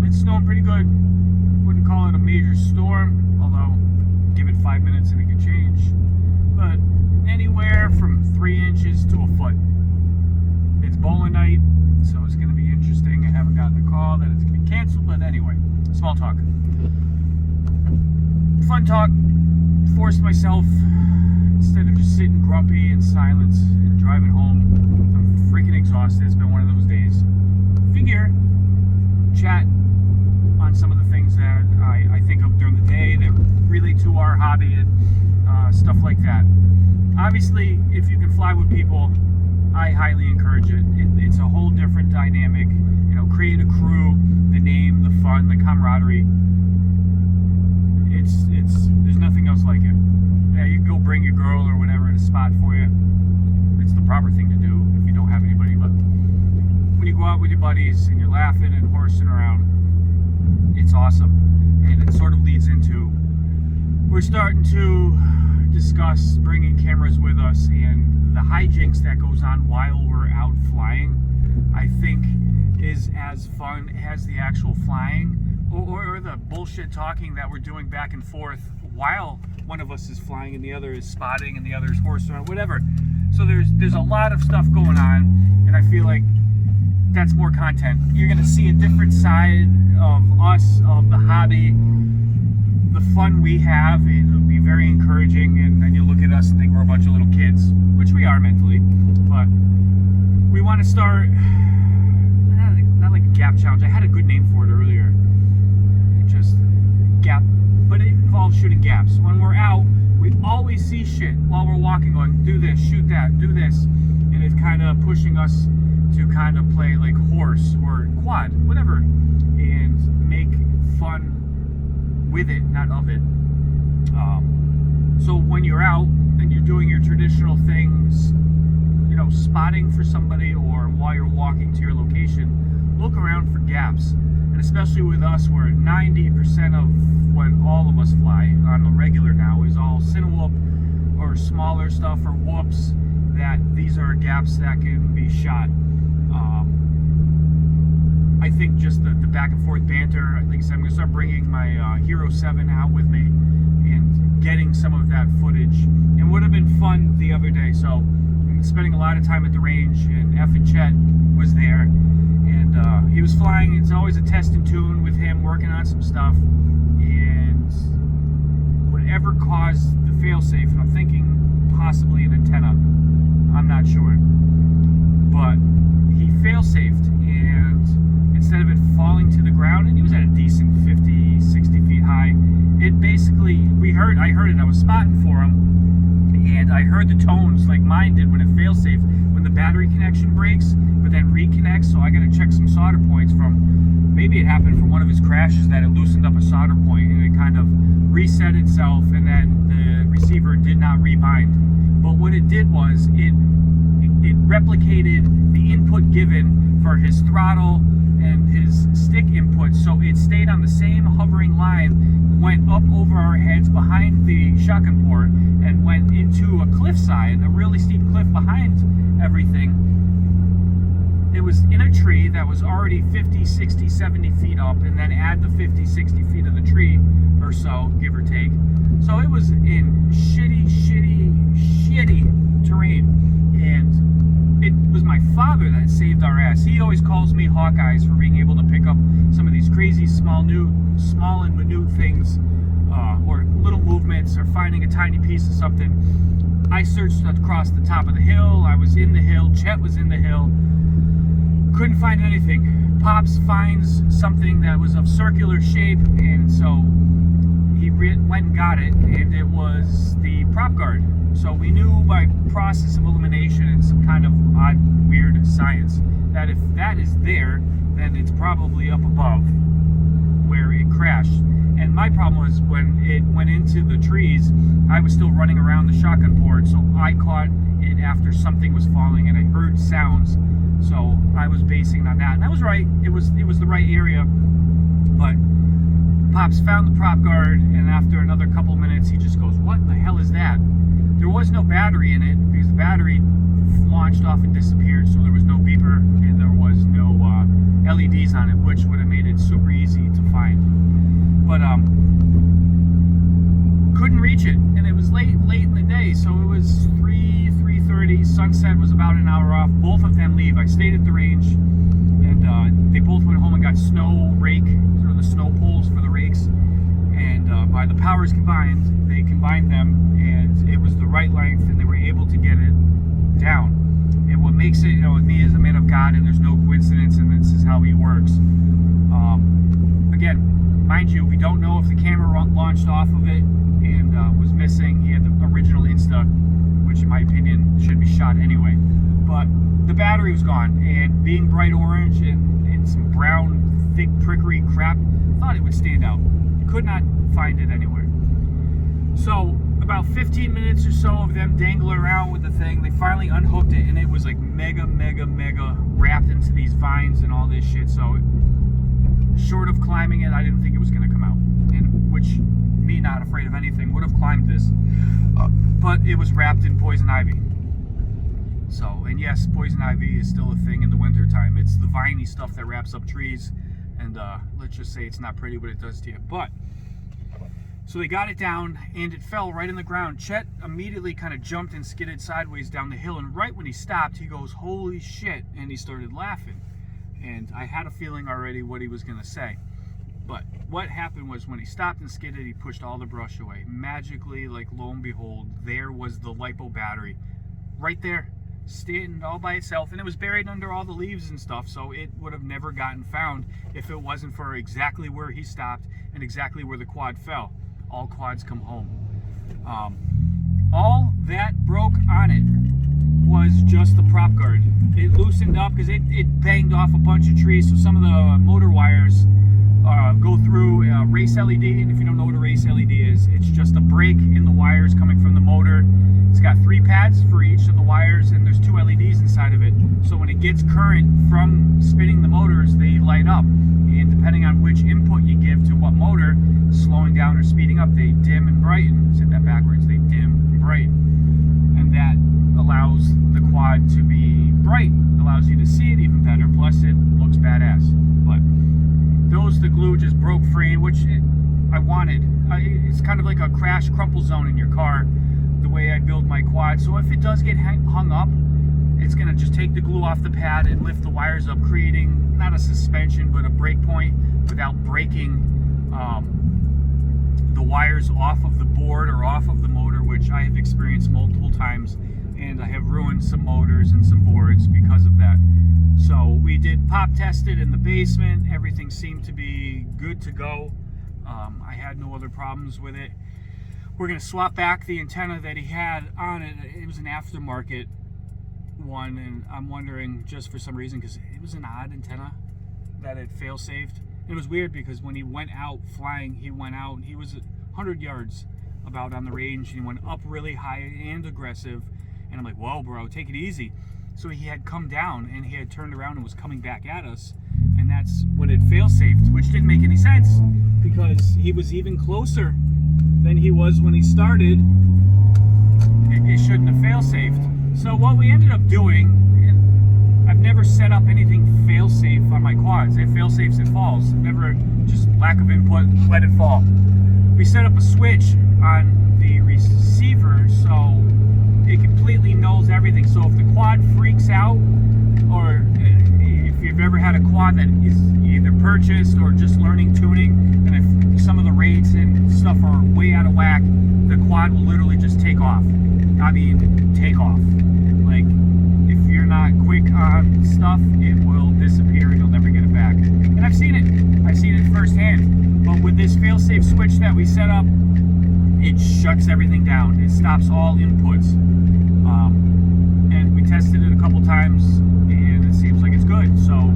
it's snowing pretty good. Wouldn't call it a major storm, although give it 5 minutes and it could change. But anywhere from 3 inches to a foot. It's bowling night, so it's going to be interesting. I haven't gotten a call that it's going to be canceled, but anyway, small talk. Fun talk. Forced myself, instead of just sitting grumpy in silence and driving home, I'm freaking exhausted. It's been one of those days. Figure, chat on some of the things that I think of during the day that relate to our hobby and stuff like that. Obviously, if you can fly with people, I highly encourage it. It's a whole different dynamic. You know, create a crew, the name, the fun, the camaraderie. There's nothing else like it. Yeah, you can go bring your girl or whatever in a spot for you. It's the proper thing to do if you don't have anybody. But when you go out with your buddies and you're laughing and horsing around, it's awesome. And it sort of leads into, we're starting to discuss bringing cameras with us, and the hijinks that goes on while we're out flying, I think is as fun as the actual flying or the bullshit talking that we're doing back and forth while one of us is flying and the other is spotting and the other is horsing around, whatever. So there's a lot of stuff going on, and I feel like that's more content. You're going to see a different side of us, of the hobby, the fun we have. It'll be very encouraging, and then you look at us and think we're a bunch of little kids, which we are mentally, but we want to start, not like a gap challenge. I had a good name for it earlier. Just gap, but it involves shooting gaps. When we're out, we always see shit while we're walking, going, do this, shoot that, do this, and it's kind of pushing us to kind of play like horse or quad, whatever, and make fun with it, not of it. So when you're out and you're doing your traditional things, you know, spotting for somebody, or while you're walking to your location, look around for gaps. And especially with us, where 90% of when all of us fly on the regular now is all Cinewhoop or smaller stuff or whoops, that these are gaps that can be shot. I think just the back and forth banter, like I said, I'm going to start bringing my Hero 7 out with me and getting some of that footage. It would have been fun the other day, so I'm spending a lot of time at the range, and F and Chet was there, and he was flying. It's always a test and tune with him, working on some stuff, and whatever caused the failsafe, and I'm thinking possibly an antenna, I'm not sure, but he fail-safed, and instead of it falling to the ground, and he was at a decent 50, 60 feet high, it basically, I heard it, I was spotting for him, and I heard the tones like mine did when it fail-safe, when the battery connection breaks, but then reconnects, so I gotta check some solder points from, maybe it happened from one of his crashes that it loosened up a solder point, and it kind of reset itself, and then the receiver did not rebind. But what it did was, it replicated the input given for his throttle and his stick input, so it stayed on the same hovering line, went up over our heads behind the shotgun port, and went into a cliffside, a really steep cliff behind everything. It was in a tree that was already 50, 60, 70 feet up, and then add the 50, 60 feet of the tree or so, give or take. So it was in shitty terrain, and it was my father that saved our ass. He always calls me Hawkeyes for being able to pick up some of these crazy small and minute things, or little movements, or finding a tiny piece of something. I searched across the top of the hill. I was in the hill. Chet was in the hill. Couldn't find anything. Pops finds something that was of circular shape, and so he went and got it, and it was the prop guard. So we knew by process of elimination and some kind of odd, weird science that if that is there, then it's probably up above where it crashed. And my problem was when it went into the trees, I was still running around the shotgun port, so I caught it after something was falling, and I heard sounds. So I was basing on that, and I was right. It was the right area, but Pops found the prop guard, and after another couple minutes, he just goes, "What in the hell is that?" There was no battery in it, because the battery launched off and disappeared, so there was no beeper and there was no LEDs on it, which would have made it super easy to find. But couldn't reach it, and it was late in the day, so it was 3:30. Sunset was about an hour off. Both of them leave. I stayed at the range, and they both went home and got snow rake, or the snow poles for the rakes, and by the powers combined, they combined them, and it was the right length, and they were able to get it down. And what makes it, with me as a man of God, and there's no coincidence, and this is how he works. Again, mind you, we don't know if the camera launched off of it and was missing. He had the original Insta, which in my opinion should be shot anyway, but the battery was gone, and being bright orange and some brown thick prickery crap, thought it would stand out. Could not find it anywhere. So about 15 minutes or so of them dangling around with the thing, they finally unhooked it, and it was like mega wrapped into these vines and all this shit. So short of climbing it, I didn't think it was going to come out, and which, me not afraid of anything, would have climbed this, but it was wrapped in poison ivy. So, and yes, poison ivy is still a thing in the winter time. It's the viney stuff that wraps up trees, and let's just say it's not pretty what it does to you. But so they got it down, and it fell right in the ground. Chet immediately kind of jumped and skidded sideways down the hill, and right when he stopped, he goes, "Holy shit," and he started laughing. And I had a feeling already what he was going to say. But what happened was, when he stopped and skidded, he pushed all the brush away. Magically, like lo and behold, there was the LiPo battery right there, standing all by itself, and it was buried under all the leaves and stuff, so it would have never gotten found if it wasn't for exactly where he stopped and exactly where the quad fell. All quads come home. All that broke on it was just the prop guard. It loosened up because it banged off a bunch of trees, so some of the motor wires go through a race LED, and if you don't know what a race LED is, it's just a break in the wires coming from the motor. It's got 3 pads for each of the wires, and there's 2 LEDs inside of it, so when it gets current from spinning the motors, they light up, and depending on which input you give to what motor, slowing down or speeding up, they dim and brighten. Said that backwards. They dim and brighten, and that allows the quad to be bright, allows you to see it even better, plus it looks badass. But the glue just broke free, which I wanted. It's kind of like a crash crumple zone in your car, the way I build my quad. So if it does get hung up, it's going to just take the glue off the pad and lift the wires up, creating not a suspension but a break point without breaking the wires off of the board or off of the motor, which I have experienced multiple times, and I have ruined some motors and some boards because of that. So we did pop test it in the basement. Everything seemed to be good to go. I had no other problems with it. We're going to swap back the antenna that he had on it. It was an aftermarket one, and I'm wondering, just for some reason, because it was an odd antenna, that it fail-safed. It was weird because when he went out flying, he was 100 yards about on the range, and he went up really high and aggressive, and I'm like, whoa bro, take it easy. So he had come down and he had turned around and was coming back at us, and that's when it fail-safed, which didn't make any sense because he was even closer than he was when he started. It shouldn't have fail-safed. So what we ended up doing, and I've never set up anything fail-safe on my quads. It fail-safes, it falls. Never, just lack of input, let it fall. We set up a switch on the receiver so it completely knows everything. So if the quad freaks out, or if you've ever had a quad that is either purchased or just learning tuning, and if some of the rates and stuff are way out of whack, the quad will literally just take off. I mean, take off. Like, if you're not quick on stuff, it will disappear and you'll never get it back. And I've seen it firsthand. But with this fail-safe switch that we set up, it shuts everything down. It stops all inputs. And we tested it a couple times, and it seems like it's good. So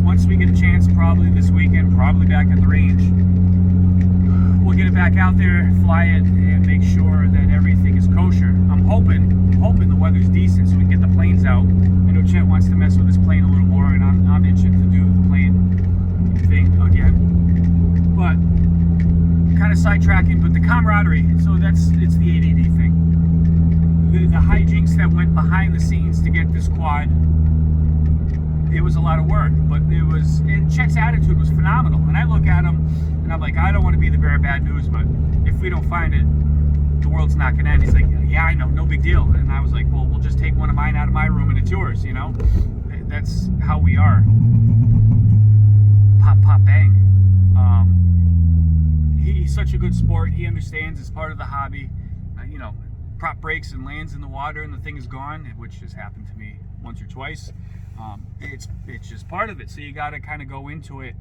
once we get a chance, probably this weekend, probably back at the range, we'll get it back out there, fly it, and make sure that everything is kosher. I'm hoping the weather's decent so we can get the planes out. I know Chet wants to mess with his plane a little more, and I'm itching to do the plane thing again. But kind of sidetracking, but the camaraderie, so it's the ADD thing. the hijinks that went behind the scenes to get this quad, it was a lot of work, but and Chet's attitude was phenomenal. And I look at him and I'm like, I don't want to be the bearer of bad news, but if we don't find it, the world's not gonna end. He's like, yeah, I know, no big deal. And I was like, well, we'll just take one of mine out of my room and it's yours, you know? That's how we are. Pop, pop, bang. He's such a good sport. He understands it's part of the hobby. You know, prop breaks and lands in the water and the thing is gone, which has happened to me once or twice. It's just part of it. So you got to kind of go into it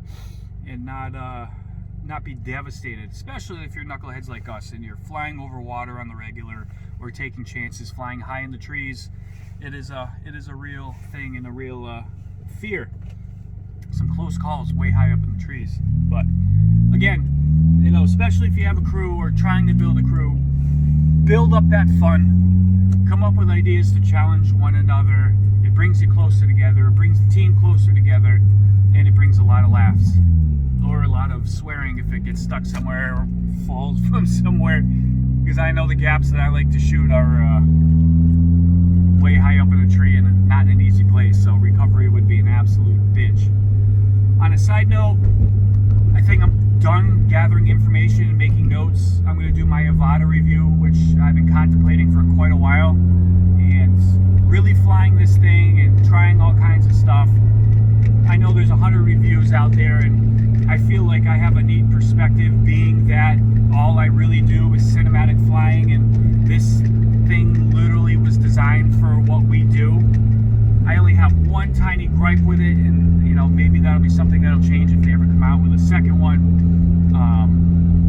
and not be devastated, especially if you're knuckleheads like us and you're flying over water on the regular or taking chances, flying high in the trees. It is a real thing and a real fear. Some close calls way high up in the trees. But again, you know, especially if you have a crew or trying to build a crew, build up that fun. Come up with ideas to challenge one another. It brings you closer together. It brings the team closer together, and it brings a lot of laughs or a lot of swearing if it gets stuck somewhere or falls from somewhere. Because I know the gaps that I like to shoot are way high up in a tree and not in an easy place. So recovery would be an absolute bitch. On a side note, I think I'm done gathering information and making notes. I'm going to do my Avata review, which I've been contemplating for quite a while, and really flying this thing and trying all kinds of stuff. I know there's 100 reviews out there, and I feel like I have a neat perspective, being that all I really do is cinematic flying, and this thing literally was designed for what we do. I only have one tiny gripe with it, and you know, maybe that'll be something that'll change if they ever come out with a second one.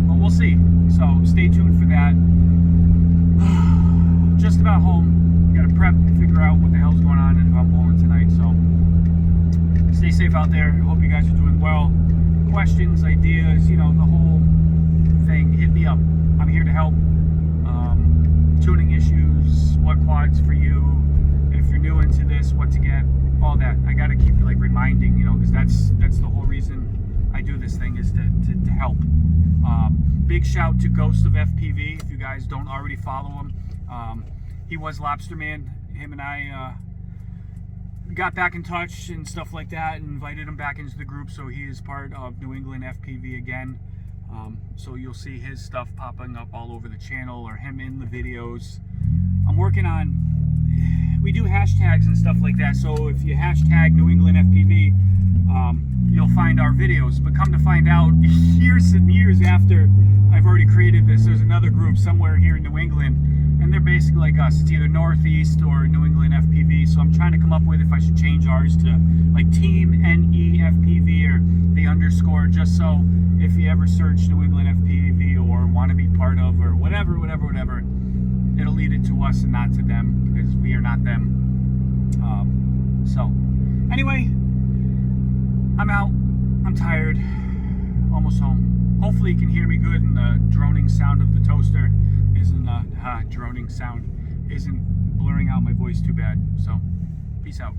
But we'll see. So stay tuned for that. Just about home. Got to prep and figure out what the hell's going on and if I'm bowling tonight. So stay safe out there. Hope you guys are doing well. Questions, ideas, you know, the whole thing, hit me up. I'm here to help. Tuning issues, what quads for you, if you're new into this, what to get, all that. I got to keep you like reminding, you know, because that's the whole reason I do this thing, is to help. Big shout to Ghost of FPV, if you guys don't already follow him. He was Lobster Man. Him and I got back in touch and stuff like that, and invited him back into the group, so he is part of New England FPV again. So you'll see his stuff popping up all over the channel, or him in the videos. I'm working on, we do hashtags and stuff like that, so if you hashtag New England FPV, you'll find our videos. But come to find out, years and years after I've already created this, there's another group somewhere here in New England, and they're basically like us. It's either Northeast or New England FPV, so I'm trying to come up with if I should change ours to like Team NEFPV or the underscore, just so if you ever search New England FPV or want to be part of, or whatever, it'll lead it to us and not to them, because we are not them. So anyway, I'm out. I'm tired. Almost home. Hopefully you can hear me good, and the droning sound of the toaster isn't blurring out my voice too bad. So peace out.